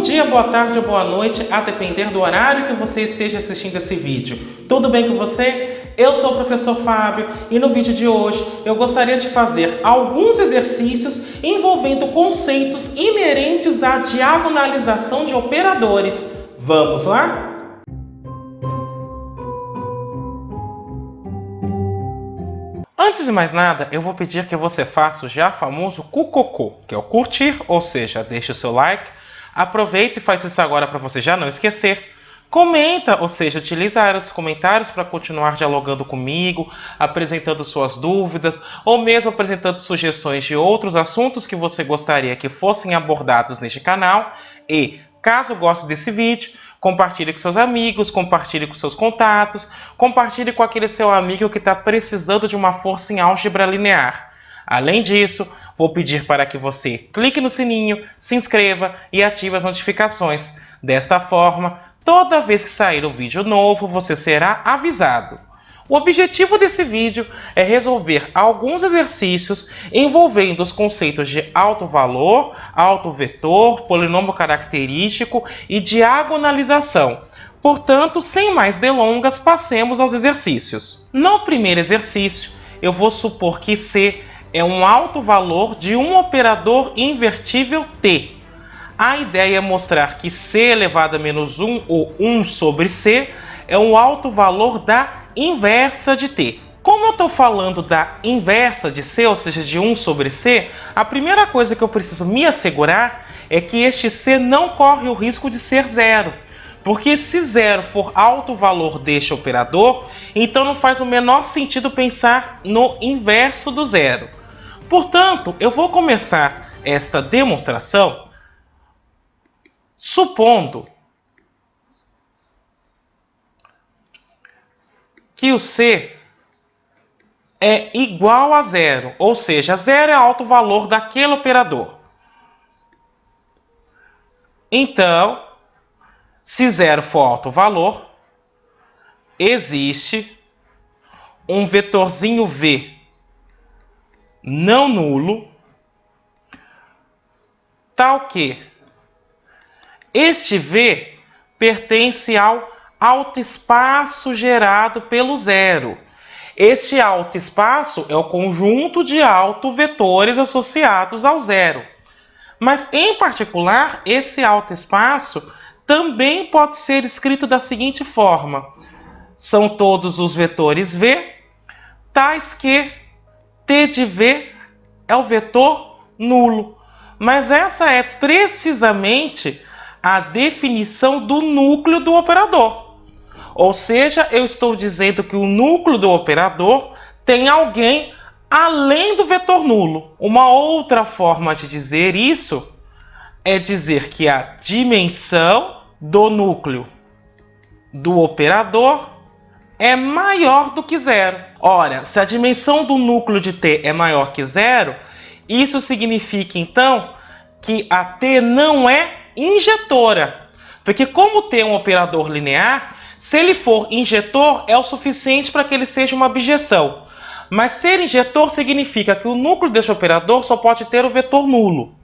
dia, boa tarde ou boa noite, a depender do horário que você esteja assistindo esse vídeo. Tudo bem com você? Eu sou o professor Fábio e no vídeo de hoje eu gostaria de fazer alguns exercícios envolvendo conceitos inerentes à diagonalização de operadores. Vamos lá? Antes de mais nada, eu vou pedir que você faça o já famoso cucocô, que é o curtir, ou seja, deixe o seu like, aproveita e faz isso agora para você já não esquecer. Comenta, ou seja, utiliza a área dos comentários para continuar dialogando comigo, apresentando suas dúvidas, ou mesmo apresentando sugestões de outros assuntos que você gostaria que fossem abordados neste canal. E, caso goste desse vídeo, compartilhe com seus amigos, compartilhe com seus contatos, compartilhe com aquele seu amigo que está precisando de uma força em álgebra linear. Além disso, vou pedir para que você clique no sininho, se inscreva e ative as notificações. Desta forma, toda vez que sair um vídeo novo, você será avisado. O objetivo desse vídeo é resolver alguns exercícios envolvendo os conceitos de alto valor, alto vetor, polinômio característico e diagonalização. Portanto, sem mais delongas, passemos aos exercícios. No primeiro exercício, eu vou supor que C é um alto valor de um operador invertível T. A ideia é mostrar que C elevado a menos 1 ou 1 sobre C é um alto valor da inversa de T. Como eu estou falando da inversa de C, ou seja, de 1 sobre C, a primeira coisa que eu preciso me assegurar é que este C não corre o risco de ser zero. Porque se zero for alto valor deste operador, então não faz o menor sentido pensar no inverso do zero. Portanto, eu vou começar esta demonstração supondo que o C é igual a zero, ou seja, zero é alto valor daquele operador. Então, se zero for alto valor, existe um vetorzinho V não nulo, tal que este V pertence ao alto espaço gerado pelo zero. Este alto espaço é o conjunto de autovetores associados ao zero. Mas, em particular, esse alto espaço também pode ser escrito da seguinte forma. São todos os vetores V, tais que T de V é o vetor nulo. Mas essa é precisamente a definição do núcleo do operador. Ou seja, eu estou dizendo que o núcleo do operador tem alguém além do vetor nulo. Uma outra forma de dizer isso é dizer que a dimensão do núcleo do operador é maior do que zero. Ora, se a dimensão do núcleo de T é maior que zero, isso significa então que a T não é injetora. Porque como T é um operador linear, se ele for injetor é o suficiente para que ele seja uma abjeção. Mas ser injetor significa que o núcleo deste operador só pode ter o vetor nulo.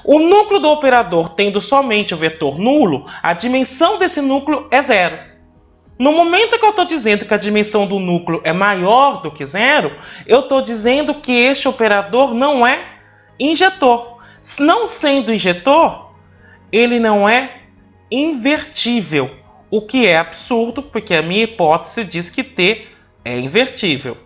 O núcleo do operador tendo somente o vetor nulo, a dimensão desse núcleo é zero. No momento que eu estou dizendo que a dimensão do núcleo é maior do que zero, eu estou dizendo que este operador não é injetor. Não sendo injetor, ele não é invertível, o que é absurdo, porque a minha hipótese diz que T é invertível.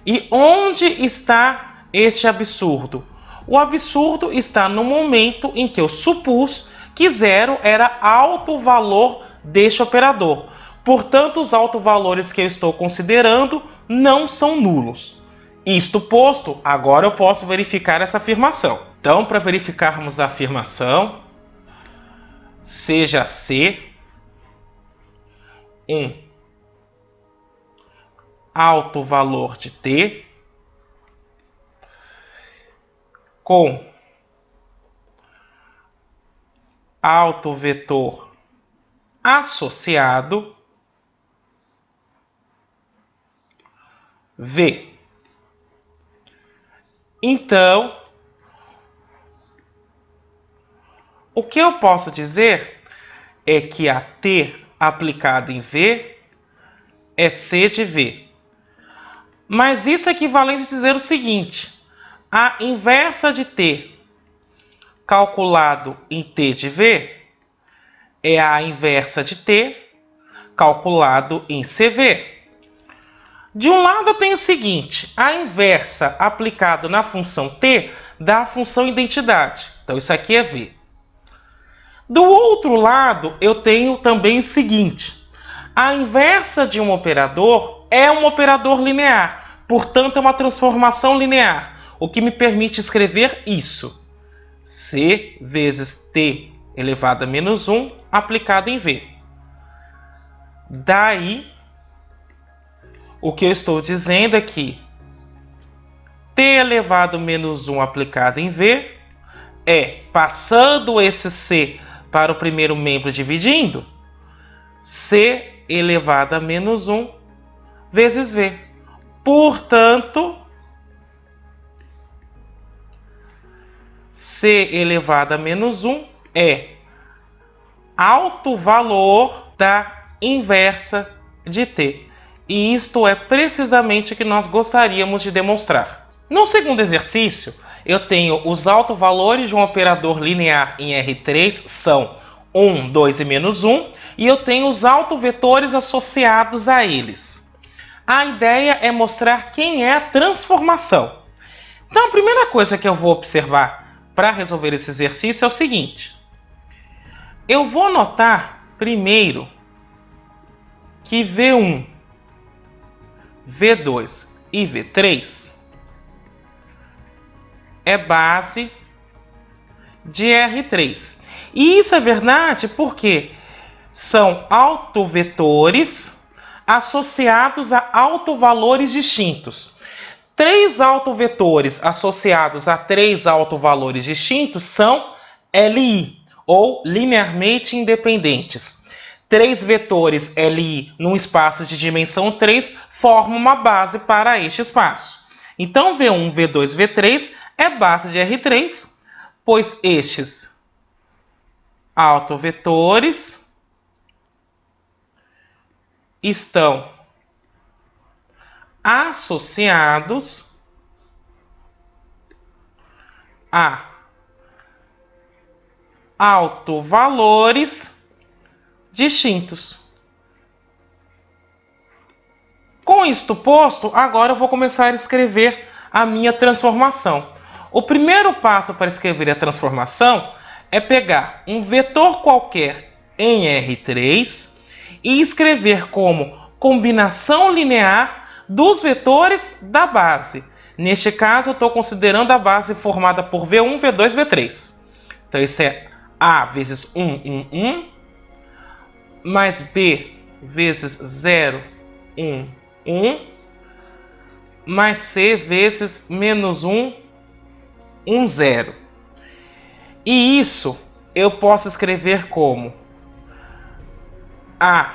E onde está este absurdo? O absurdo está no momento em que eu supus que zero era alto valor deste operador. Portanto, os autovalores que eu estou considerando não são nulos. Isto posto, agora eu posso verificar essa afirmação. Então, para verificarmos a afirmação, seja C um alto valor de T com alto vetor associado V. Então, O que eu posso dizer é que a T aplicado em V é C de V. Mas isso é equivalente a dizer o seguinte: a inversa de T calculado em T de V é a inversa de T calculado em CV. De um lado eu tenho o seguinte: a inversa aplicado na função T dá a função identidade. Então isso aqui é V. Do outro lado eu tenho também o seguinte: a inversa de um operador é um operador linear, portanto é uma transformação linear, o que me permite escrever isso: C vezes T elevado a menos 1 aplicado em V. Daí, o que eu estou dizendo é que T elevado a menos 1 aplicado em V é, passando esse C para o primeiro membro dividindo, C elevado a menos 1 vezes V. Portanto, C elevado a menos 1 é alto valor da inversa de T. E isto é precisamente o que nós gostaríamos de demonstrar. No segundo exercício, eu tenho os autovalores de um operador linear em R3 são 1, 2 e menos 1, e eu tenho os autovetores associados a eles. A ideia é mostrar quem é a transformação. Então, a primeira coisa que eu vou observar para resolver esse exercício é o seguinte: eu vou notar primeiro que V1, V2 e V3 é base de R3. E isso é verdade porque são autovetores associados a autovalores distintos. Três autovetores associados a três autovalores distintos são LI, ou linearmente independentes. Três vetores LI num espaço de dimensão 3 formam uma base para este espaço. Então, V1, V2, V3 é base de R3, pois estes autovetores estão associados a autovalores distintos. Com isto posto, agora eu vou começar a escrever a minha transformação. O primeiro passo para escrever a transformação é pegar um vetor qualquer em R3 e escrever como combinação linear dos vetores da base. Neste caso, eu estou considerando a base formada por V1, V2, V3. Então, isso é A vezes 1, 1, 1, mais B vezes 0, 1, 1, mais C vezes menos 1, 1, 0. E isso eu posso escrever como A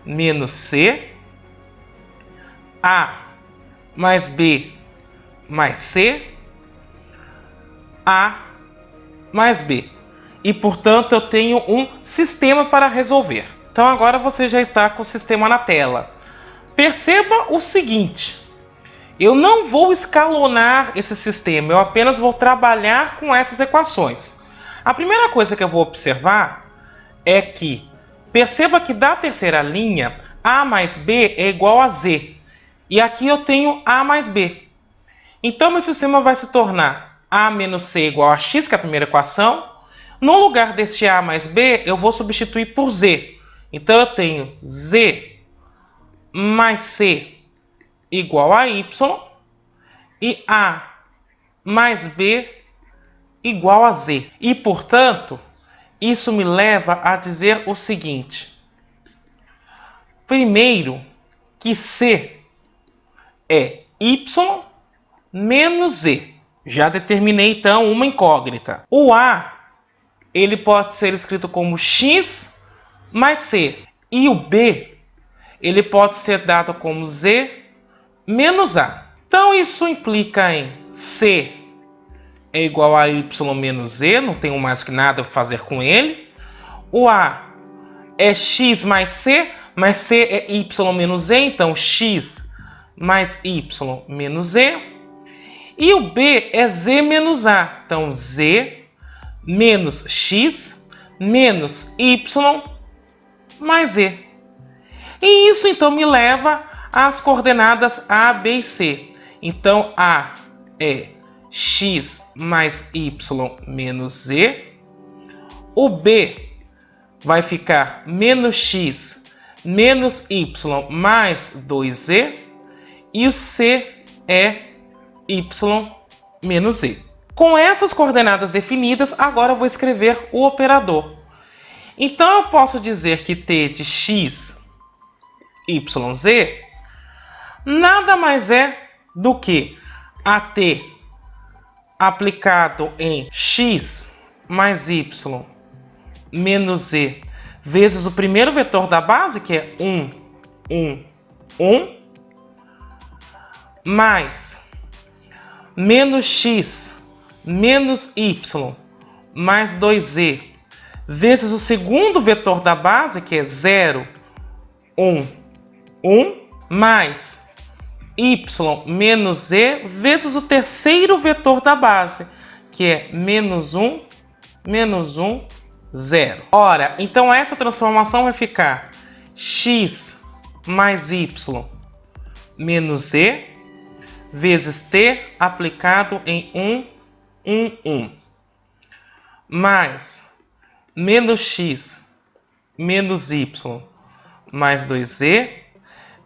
menos C, A mais B mais C, A mais B. E, portanto, eu tenho um sistema para resolver. Então, agora você já está com o sistema na tela. Perceba o seguinte: eu não vou escalonar esse sistema, eu apenas vou trabalhar com essas equações. A primeira coisa que eu vou observar é que, perceba que da terceira linha, A mais B é igual a Z. E aqui eu tenho A mais B. Então, meu sistema vai se tornar A menos C igual a X, que é a primeira equação. No lugar deste A mais B, eu vou substituir por Z. Então, eu tenho Z mais C igual a Y e A mais B igual a Z. E, portanto, isso me leva a dizer o seguinte: primeiro, que C é Y menos Z. Já determinei, então, uma incógnita. O A, ele pode ser escrito como X mais C. E o B, ele pode ser dado como Z menos A. Então, isso implica em C é igual a y menos z, não tenho mais que nada a fazer com ele. O A é x mais c, mas c é y menos z, então x mais y menos z. E o B é z menos a, então z menos x menos y mais z. E isso então me leva às coordenadas A, B e C. Então A é x mais y menos z. O B vai ficar menos x menos y mais 2z. E o C é y menos z. Com essas coordenadas definidas, agora eu vou escrever o operador. Então eu posso dizer que t de x, y, z nada mais é do que at aplicado em x mais y menos z vezes o primeiro vetor da base, que é 1, 1, 1, mais menos x menos y mais 2z vezes o segundo vetor da base, que é 0, 1, 1, mais y menos z vezes o terceiro vetor da base, que é menos 1, 0. Ora, então essa transformação vai ficar x mais y menos z vezes t aplicado em 1, 1, 1, mais menos x menos y mais 2z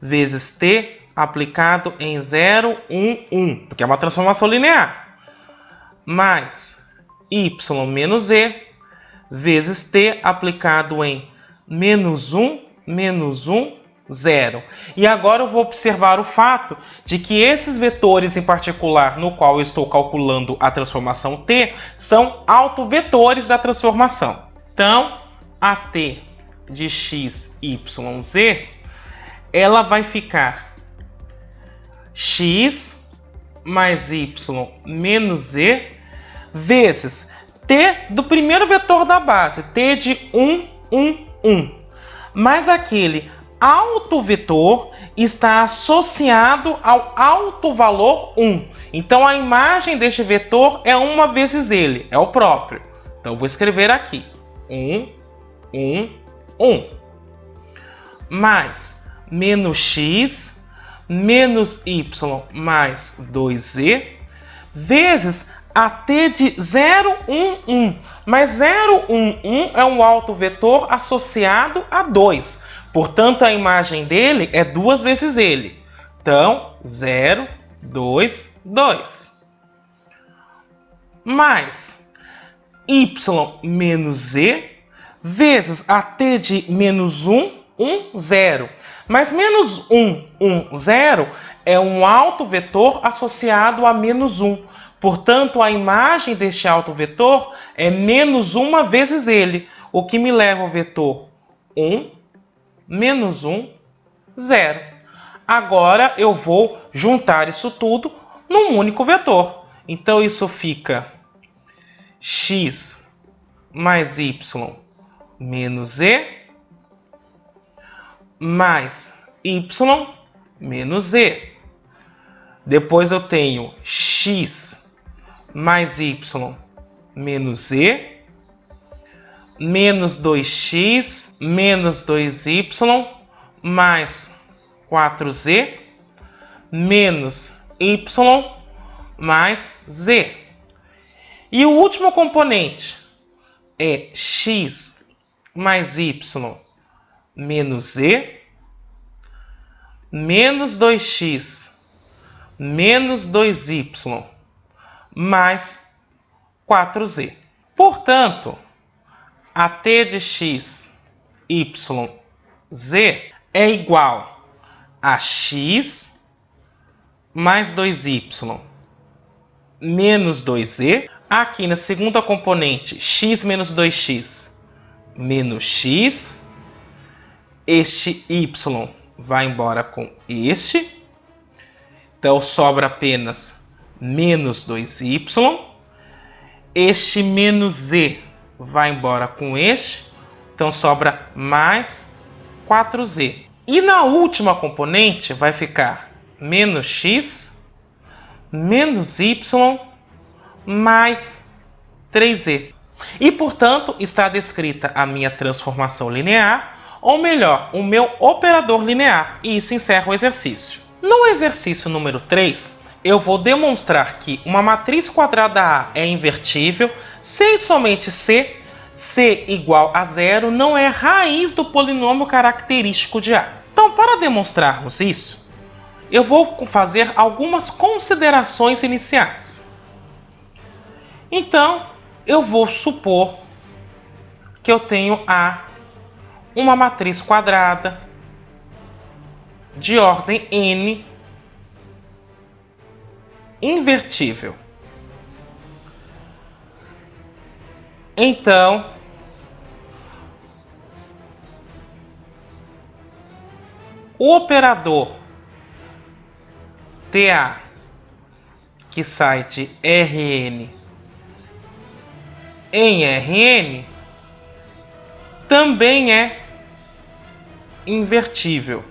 vezes t aplicado em 0, 1, 1, porque é uma transformação linear, mais y menos z vezes t aplicado em menos 1, 0. E agora eu vou observar o fato de que esses vetores em particular, no qual eu estou calculando a transformação t, são autovetores da transformação. Então, a t de x, y, z, ela vai ficar x mais y menos z vezes t do primeiro vetor da base, t de 1, 1, 1. Mas aquele autovetor está associado ao autovalor 1. Então, a imagem deste vetor é 1 vezes ele, é o próprio. Então, eu vou escrever aqui. 1, 1, 1. Mais menos x menos y mais 2z vezes a t de 0, 1, 1. Mas 0, 1, 1 é um autovetor associado a 2. Portanto, a imagem dele é 2 vezes ele. Então, 0, 2, 2. Mais y menos z vezes a t de menos 1, 1, 0. Mas menos 1, 1, 0 é um autovetor associado a menos 1. Portanto, a imagem deste autovetor é menos 1 vezes ele, o que me leva ao vetor 1, menos 1, 0. Agora eu vou juntar isso tudo num único vetor. Então, isso fica x mais y menos z mais y menos z. Depois eu tenho x mais y menos z, menos 2x menos 2y mais 4z, menos y mais z. E o último componente é x mais y menos z, menos 2x menos 2y mais 4z. Portanto, a t de x, y, z é igual a x mais 2y menos 2z. Aqui na segunda componente, x menos 2x menos x. Este y vai embora com este. Então, sobra apenas menos 2y Este menos z vai embora com este. Então sobra mais 4z. E na última componente vai ficar menos x menos y mais 3z. E, portanto, está descrita a minha transformação linear, ou melhor, o meu operador linear. E isso encerra o exercício. No exercício número 3, eu vou demonstrar que uma matriz quadrada A é invertível se e somente se C igual a zero não é raiz do polinômio característico de A. Então, para demonstrarmos isso, eu vou fazer algumas considerações iniciais. Então, eu vou supor que eu tenho uma matriz quadrada de ordem n invertível. Então, o operador TA, que sai de Rn em Rn, também é invertível.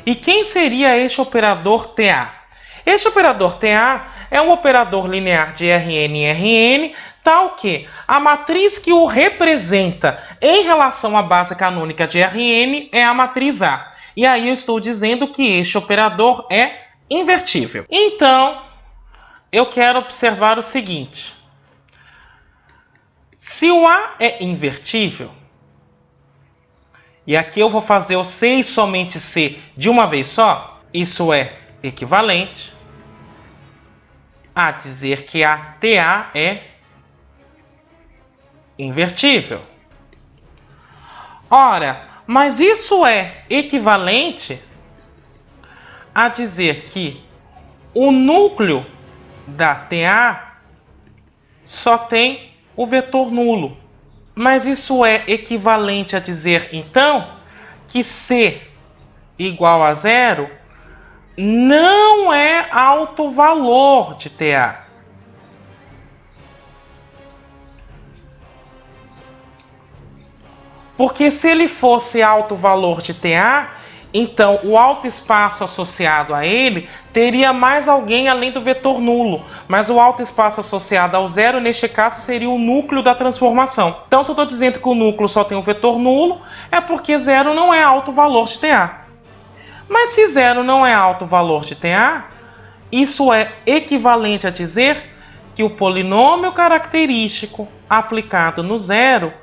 E quem seria este operador TA? Este operador TA é um operador linear de Rn em Rn, tal que a matriz que o representa em relação à base canônica de Rn é a matriz A. E aí eu estou dizendo que este operador é invertível. Então, eu quero observar o seguinte. Se o A é invertível, e aqui eu vou fazer o C e somente C de uma vez só, isso é equivalente a dizer que a TA é invertível. Ora, mas isso é equivalente a dizer que o núcleo da TA só tem o vetor nulo. Mas isso é equivalente a dizer, então, que C igual a zero não é alto valor de TA. Porque se ele fosse alto valor de TA, então o alto espaço associado a ele teria mais alguém além do vetor nulo. Mas o alto espaço associado ao zero, neste caso, seria o núcleo da transformação. Então, se eu estou dizendo que o núcleo só tem o vetor nulo, é porque zero não é alto valor de TA. Mas se zero não é alto valor de TA, isso é equivalente a dizer que o polinômio característico aplicado no zero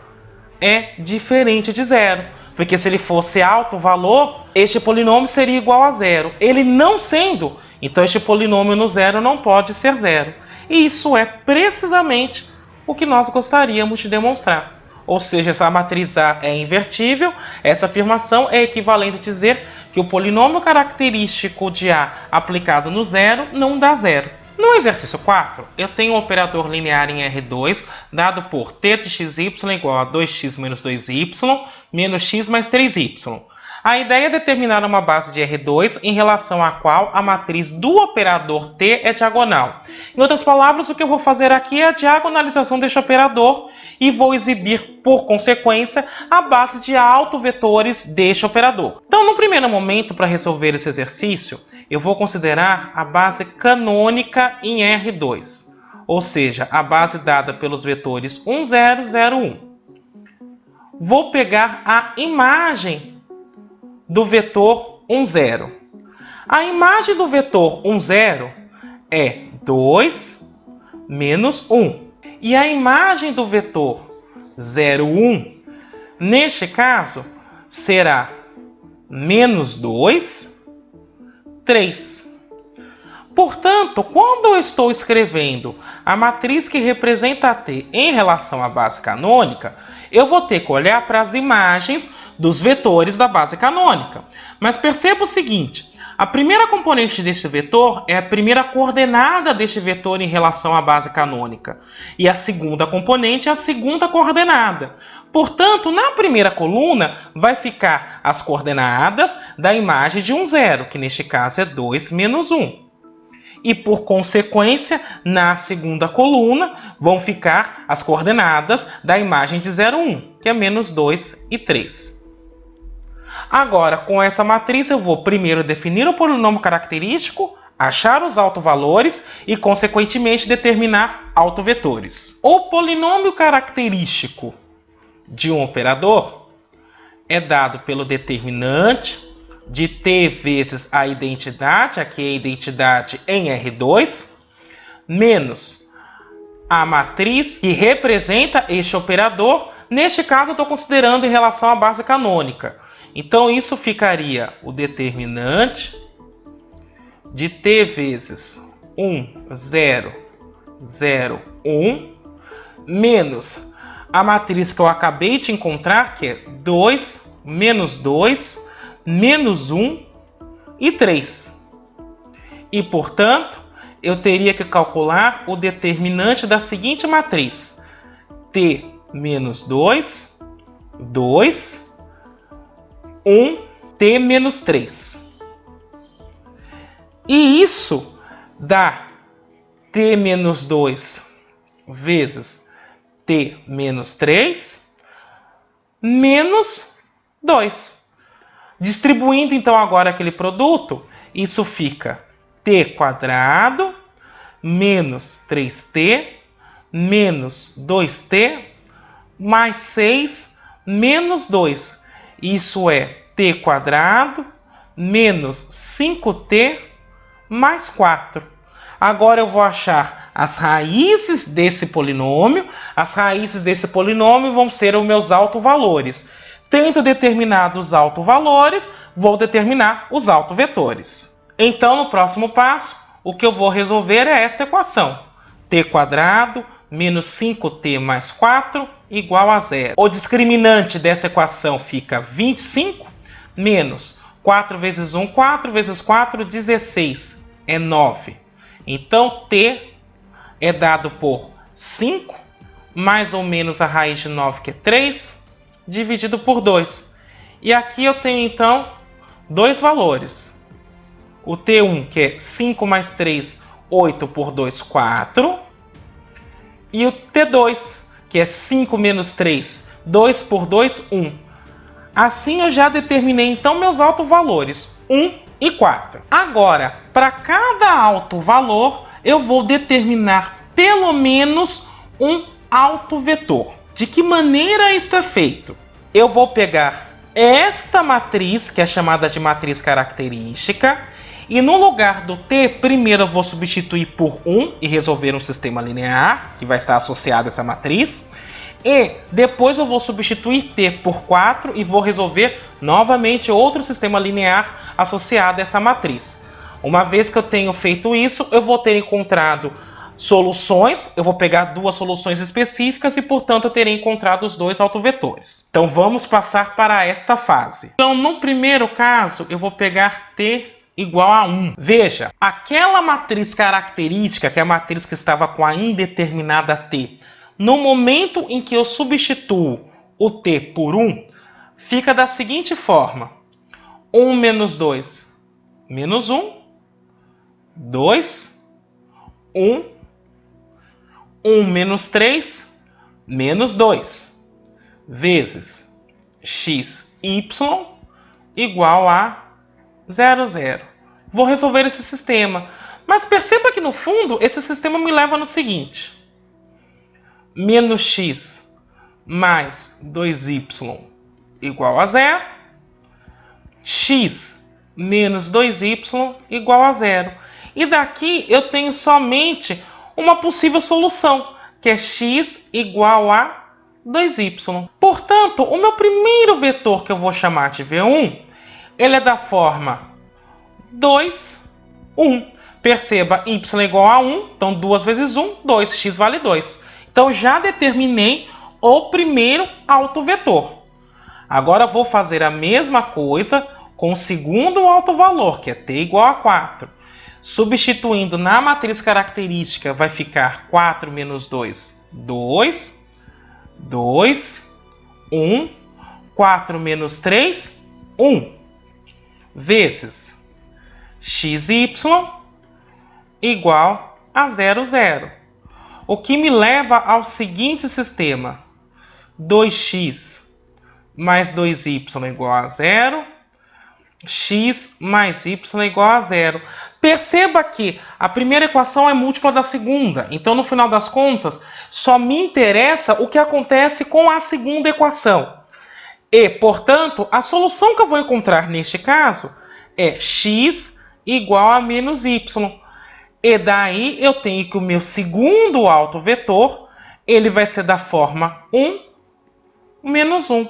é diferente de zero. Porque se ele fosse alto valor, este polinômio seria igual a zero. Ele não sendo, então este polinômio no zero não pode ser zero. E isso é precisamente o que nós gostaríamos de demonstrar. Ou seja, essa matriz A é invertível, essa afirmação é equivalente a dizer que o polinômio característico de A aplicado no zero não dá zero. No exercício 4, eu tenho um operador linear em R2, dado por θ de xy igual a 2x menos 2y, menos x mais 3y. A ideia é determinar uma base de R2 em relação à qual a matriz do operador T é diagonal. Em outras palavras, o que eu vou fazer aqui é a diagonalização deste operador e vou exibir, por consequência, a base de autovetores deste operador. Então, no primeiro momento, para resolver esse exercício, eu vou considerar a base canônica em R2, ou seja, a base dada pelos vetores 1, 0, 0, 1. Vou pegar a imagem do vetor 1, 0. A imagem do vetor 1, 0 é 2 menos 1. E a imagem do vetor 0, 1, neste caso, será menos 2, 3. Portanto, quando eu estou escrevendo a matriz que representa a T em relação à base canônica, eu vou ter que olhar para as imagens dos vetores da base canônica. Mas perceba o seguinte, a primeira componente deste vetor é a primeira coordenada deste vetor em relação à base canônica. E a segunda componente é a segunda coordenada. Portanto, na primeira coluna vai ficar as coordenadas da imagem de 1, 0, que neste caso é 2 menos 1. e, por consequência, na segunda coluna vão ficar as coordenadas da imagem de 0, 1, que é menos 2 e 3. Agora, com essa matriz, eu vou primeiro definir o polinômio característico, achar os autovalores e, consequentemente, determinar autovetores. O polinômio característico de um operador é dado pelo determinante de t vezes a identidade, aqui é a identidade em R2, menos a matriz que representa este operador. Neste caso, eu estou considerando em relação à base canônica. Então, isso ficaria o determinante de t vezes 1, 0, 0, 1, menos a matriz que eu acabei de encontrar, que é 2, menos 2, menos 1 e 3. E, portanto, eu teria que calcular o determinante da seguinte matriz: t menos 2, 2, 1, t menos 3. E isso dá t menos 2 vezes t menos 3 menos 2. Distribuindo então agora aquele produto, isso fica t quadrado menos 3t menos 2t mais 6 menos 2. Isso é t quadrado menos 5t mais 4. Agora eu vou achar as raízes desse polinômio. As raízes desse polinômio vão ser os meus autovalores. Tendo determinado os autovalores, vou determinar os autovetores. Então, no próximo passo, o que eu vou resolver é esta equação. T quadrado menos 5t mais 4 igual a 0. O discriminante dessa equação fica 25 menos 4 vezes 1, 4 vezes 4, 16. É 9. Então, t é dado por 5, mais ou menos a raiz de 9, que é 3, dividido por 2. E aqui eu tenho, então, dois valores. O t1, que é 5 mais 3, 8 por 2, 4. E o t2, que é 5 menos 3, 2 por 2, 1. Assim, eu já determinei, então, meus autovalores, 1 e 4. Agora, para cada autovalor, eu vou determinar pelo menos um autovetor. De que maneira isso é feito? Eu vou pegar esta matriz, que é chamada de matriz característica, e no lugar do t, primeiro eu vou substituir por 1 e resolver um sistema linear, que vai estar associado a essa matriz. E depois eu vou substituir t por 4 e vou resolver novamente outro sistema linear associado a essa matriz. Uma vez que eu tenho feito isso, eu vou ter encontrado soluções. Eu vou pegar duas soluções específicas e, portanto, eu terei encontrado os dois autovetores. Então, vamos passar para esta fase. Então, no primeiro caso, eu vou pegar t igual a 1. Veja, aquela matriz característica, que é a matriz que estava com a indeterminada t, no momento em que eu substituo o t por 1, fica da seguinte forma: 1 menos 2, menos 1, 2, 1, 1 menos 3, menos 2, vezes x, y, igual a 0, 0. Vou resolver esse sistema. Mas perceba que, no fundo, esse sistema me leva no seguinte: menos x mais 2y igual a 0, x menos 2y igual a 0. E daqui eu tenho somente uma possível solução, que é x igual a 2y. Portanto, o meu primeiro vetor, que eu vou chamar de v1, ele é da forma 2, 1. Perceba, y igual a 1, então 2 vezes 1, 2, x vale 2. Então, já determinei o primeiro autovetor. Agora, vou fazer a mesma coisa com o segundo autovalor, que é t igual a 4. Substituindo na matriz característica, vai ficar 4 menos 2, 2, 2, 1, 4 menos 3, 1, vezes xy igual a 0, 0. O que me leva ao seguinte sistema. 2x mais 2y igual a 0. X mais y igual a 0. Perceba que a primeira equação é múltipla da segunda. Então, no final das contas, só me interessa o que acontece com a segunda equação. E, portanto, a solução que eu vou encontrar neste caso é x igual a menos y. E daí eu tenho que o meu segundo autovetor ele vai ser da forma 1 menos 1.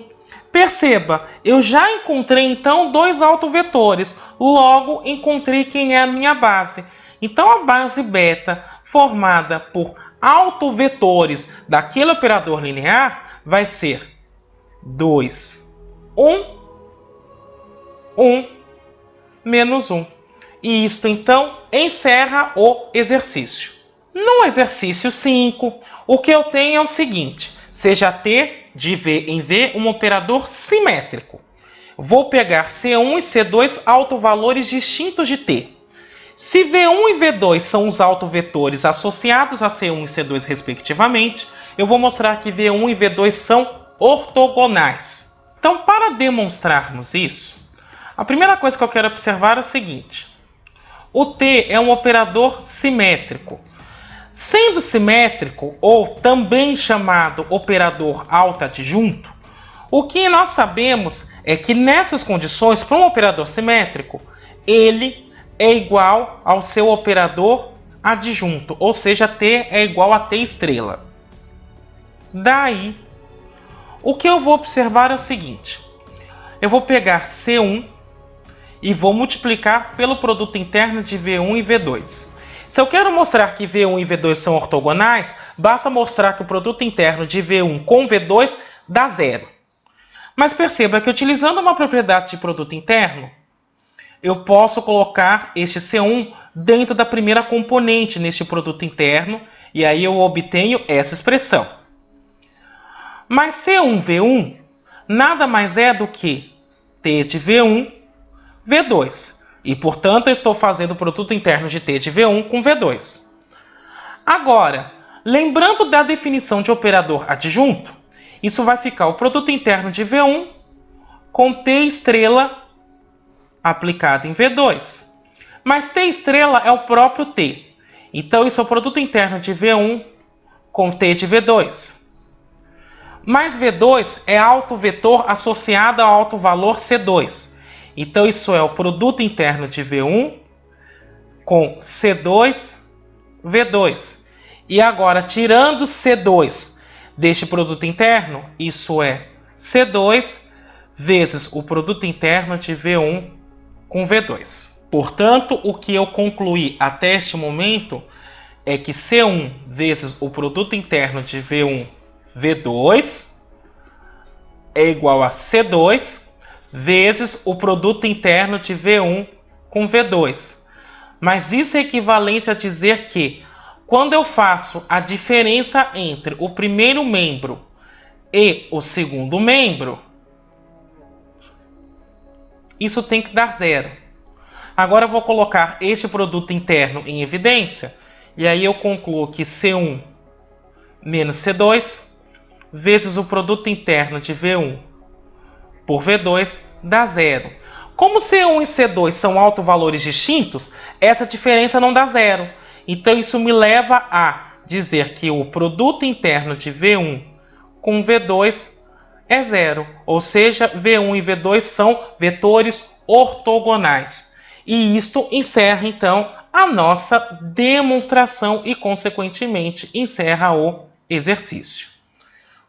Perceba, eu já encontrei então dois autovetores, logo encontrei quem é a minha base. Então a base beta, formada por autovetores daquele operador linear, vai ser 2, 1, 1, menos 1. E isto então encerra o exercício. No exercício 5, o que eu tenho é o seguinte: seja T de V em V um operador simétrico. Vou pegar C1 e C2 autovalores distintos de T. Se V1 e V2 são os autovetores associados a C1 e C2 respectivamente, eu vou mostrar que V1 e V2 são ortogonais. Então, para demonstrarmos isso, a primeira coisa que eu quero observar é o seguinte: o T é um operador simétrico. Sendo simétrico, ou também chamado operador autoadjunto, o que nós sabemos é que nessas condições, para um operador simétrico, ele é igual ao seu operador adjunto, ou seja, T é igual a T estrela. Daí, o que eu vou observar é o seguinte: eu vou pegar C1 e vou multiplicar pelo produto interno de V1 e V2. Se eu quero mostrar que V1 e V2 são ortogonais, basta mostrar que o produto interno de V1 com V2 dá 0. Mas perceba que utilizando uma propriedade de produto interno, eu posso colocar este C1 dentro da primeira componente neste produto interno, e aí eu obtenho essa expressão. Mas C1V1 nada mais é do que T de V1, V2. E, portanto, eu estou fazendo o produto interno de T de V1 com V2. Agora, lembrando da definição de operador adjunto, isso vai ficar o produto interno de V1 com T estrela aplicado em V2. Mas T estrela é o próprio T. Então, isso é o produto interno de V1 com T de V2. Mas V2 é autovetor associado ao autovalor C2. Então, isso é o produto interno de V1 com C2, V2. E agora, tirando C2 deste produto interno, isso é C2 vezes o produto interno de V1 com V2. Portanto, o que eu concluí até este momento é que C1 vezes o produto interno de V1, V2 é igual a C2 vezes o produto interno de V1 com V2. Mas isso é equivalente a dizer que, quando eu faço a diferença entre o primeiro membro e o segundo membro, isso tem que dar 0. Agora eu vou colocar este produto interno em evidência, e aí eu concluo que C1 menos C2 vezes o produto interno de V1 por V2 dá 0. Como C1 e C2 são autovalores distintos, essa diferença não dá 0. Então isso me leva a dizer que o produto interno de V1 com V2 é 0. Ou seja, V1 e V2 são vetores ortogonais. E isto encerra então a nossa demonstração e, consequentemente, encerra o exercício.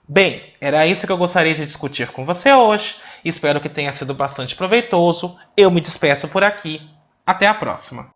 Bem, era isso que eu gostaria de discutir com você hoje. Espero que tenha sido bastante proveitoso. Eu me despeço por aqui. Até a próxima.